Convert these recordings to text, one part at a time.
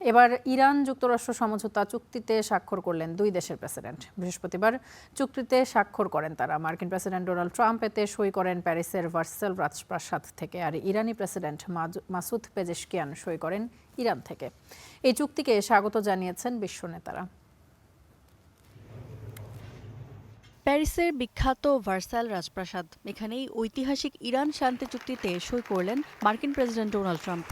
এবার ইরান যুক্তরাষ্ট্র সমঝোতা চুক্তিতে স্বাক্ষর করলেন দুই দেশের প্রেসিডেন্ট। বৃহস্পতিবার চুক্তিতে স্বাক্ষর করেন তারা। মার্কিন প্রেসিডেন্ট ডোনাল্ড ট্রাম্প এতে সই করেন প্যারিসের ভার্সাইল রাজপ্রাসাদ থেকে, আর ইরানি প্রেসিডেন্ট মাসুদ পেজেশকিয়ান সই করেন ইরান থেকে। এই চুক্তিকে স্বাগত জানিয়েছেন বিশ্ব নেতারা। প্যারিসের বিখ্যাত ভার্সাইল রাজপ্রাসাদ, এখানেই ঐতিহাসিক ইরান শান্তি চুক্তিতে সই করলেন মার্কিন প্রেসিডেন্ট ডোনাল্ড ট্রাম্প।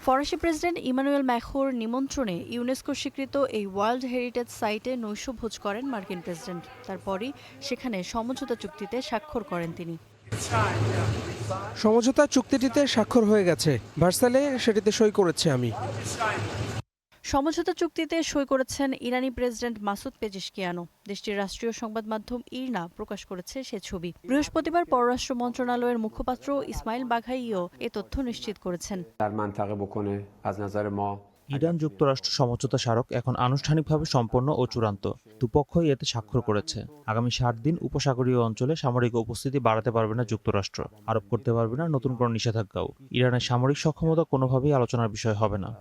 ফরাসি প্রেসিডেন্ট ইমানুয়েল ম্যাখোর নিমন্ত্রণে ইউনেস্কো স্বীকৃত এই ওয়ার্ল্ড হেরিটেজ সাইটে নৈশভোজ করেন মার্কিন প্রেসিডেন্ট। তারপরই সেখানে সমঝোতা চুক্তিতে স্বাক্ষর করেন তিনি। সমঝোতা চুক্তিটিতে স্বাক্ষর হয়ে গেছে, ভার্সাইলে সেটিতে সই করেছি আমি। সমঝোতা চুক্তিতে সই করেছেন ইরানি প্রেসিডেন্ট মাসুদ পেজেশকিয়ানো। দেশটির রাষ্ট্রীয় সংবাদ মাধ্যম ইরনা প্রকাশ করেছে সে ছবি। বৃহস্পতিবার পররাষ্ট্র মন্ত্রণালয়ের মুখপাত্র ইসমাইল বাঘাইও এ তথ্য নিশ্চিত করেছেন। ইরান যুক্তরাষ্ট্র সমঝোতা স্মারক এখন আনুষ্ঠানিকভাবে সম্পন্ন ও চূড়ান্ত। দুপক্ষই এতে স্বাক্ষর করেছে। আগামী 60 দিন উপসাগরীয় অঞ্চলে সামরিক উপস্থিতি বাড়াতে পারবে না যুক্তরাষ্ট্র, আরোপ করতে পারবে না নতুন কোনো নিষেধাজ্ঞাও। ইরানের সামরিক সক্ষমতা কোনোভাবেই আলোচনার বিষয় হবে না।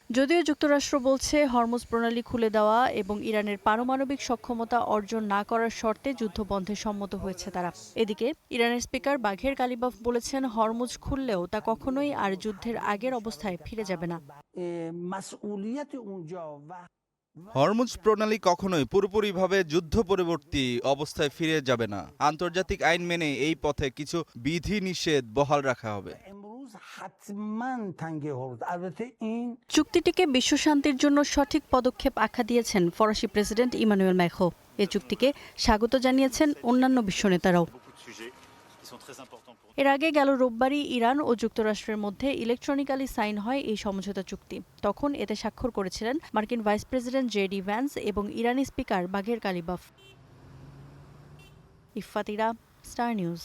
যদিও যুক্তরাষ্ট্র বলছে হরমুজ প্রণালী খুলে দেওয়া এবং ইরানের পারমাণবিক সক্ষমতা অর্জন না করার শর্তে যুদ্ধবন্ধে সম্মত হয়েছে তারা। এদিকে ইরানের স্পিকার বাঘের কালিবাফ বলেছেন হরমুজ খুললেও তা কখনোই আর যুদ্ধের আগের অবস্থায় ফিরে যাবে না। হরমুজ প্রণালী কখনোই পুরোপুরিভাবে যুদ্ধ পরবর্তী অবস্থায় ফিরে যাবে না। আন্তর্জাতিক আইন মেনে এই পথে কিছু বিধিনিষেধ বহাল রাখা হবে। চুক্তিটিকে বিশ্বশান্তির জন্য সঠিক পদক্ষেপ আখ্যা দিয়েছেন ফরাসি প্রেসিডেন্ট ইমানুয়েল ম্যাখো। এ চুক্তিকে স্বাগত জানিয়েছেন অন্যান্য বিশ্ব নেতারাও। এর আগে গেল রোববারই ইরান ও যুক্তরাষ্ট্রের মধ্যে ইলেকট্রনিক্যালি সাইন হয় এই সমঝোতা চুক্তি। তখন এতে স্বাক্ষর করেছিলেন মার্কিন ভাইস প্রেসিডেন্ট জেডি ভ্যান্স এবং ইরানি speaker Bagher Ghalibaf. Iffat Ira, Star news.